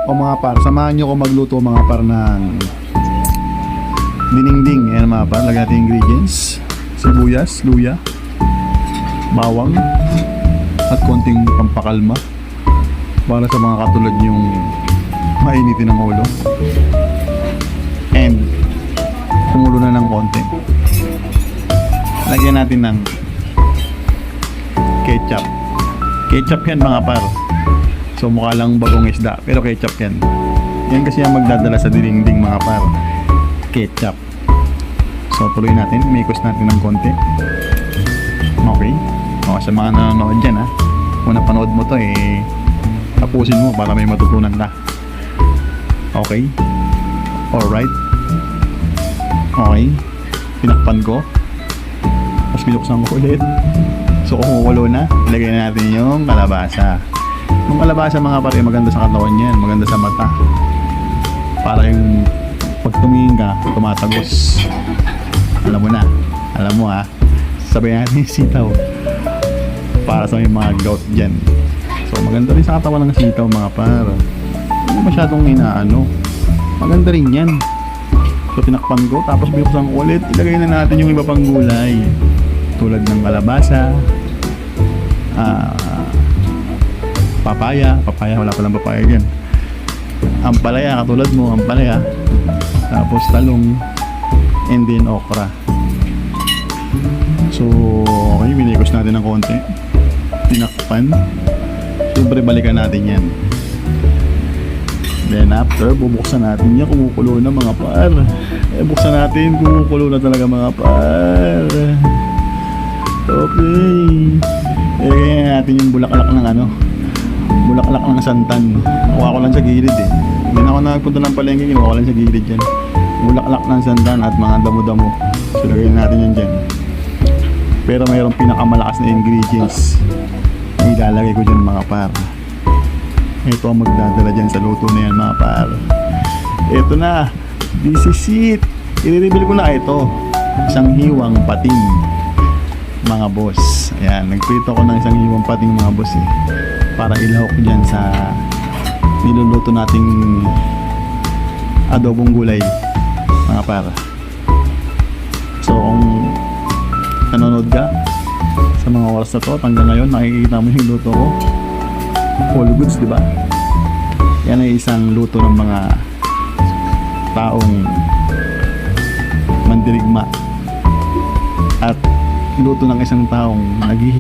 O mga par, samahan nyo ko magluto mga par ng dinengdeng. Ayan mga par, lagyan natin ingredients: sibuyas, luya, bawang, at konting pampakalma para sa mga katulad yung mainitin ng ulo. And kumulo na ng konti, lagyan natin ng ketchup. Ketchup yan mga par. So mukha lang bagong isda, pero ketchup yan. Yan kasi ang magdadala sa dinengdeng mga par. Ketchup. So tuloy natin, mikos natin ng konti. Okay. O, sa mga nanonood dyan ha, kung napanood mo to tapusin mo para may matutunan ka. Okay. Alright. Okay. Pinakpan ko. Tapos binuksan ko ulit. So kumukulo na, ilagay na natin yung kalabasa. Yung kalabasa mga pare, maganda sa katawan yan, maganda sa mata. Para yung pag tumingin ka, tumatagos. Alam mo na, alam mo ha. Sabay natin yung sitaw para sa may mga gout dyan. So maganda rin sa katawan ng sitaw mga pare. Hindi masyadong inaano, maganda rin yan. So tinakpan ko, tapos binuksan ko ulit, ilagay na natin yung iba pang gulay tulad ng kalabasa, papaya, wala palang papaya dyan. Ampalaya, katulad mo, ampalaya. Tapos talong, and then okra. So, okay, minikos natin ng konti. Tinakpan. Siyempre, balikan natin yan. Then after, bubuksan natin yan. Kumukulo na mga par. Buksan natin, kumukulo na talaga mga par. Okay. Ilagay natin yung bulaklak ng santan. Kuha ko lang sa gilid Hindi na ako nagpunta ng palengke, kinuha ko lang sa gilid dyan. Bulaklak ng santan at mga damo-damo. So lagay natin yan dyan. Pero mayroong pinakamalakas na ingredients na ilalagay ko dyan mga par. Ito ang magdadala dyan sa luto na yan mga par. Ito na, this is it. I-reveal ko na ito. Isang hiwang pating mga boss. Ayan, nagprito ko ng isang hiwang pating mga boss para ilahok dyan sa niluluto nating adobong gulay mga para. So kung nanonood ka sa mga oras na to hanggang ngayon, nakikita mo yung luto ko, all goods, diba? Yan ay isang luto ng mga taong mandirigma at luto ng isang taong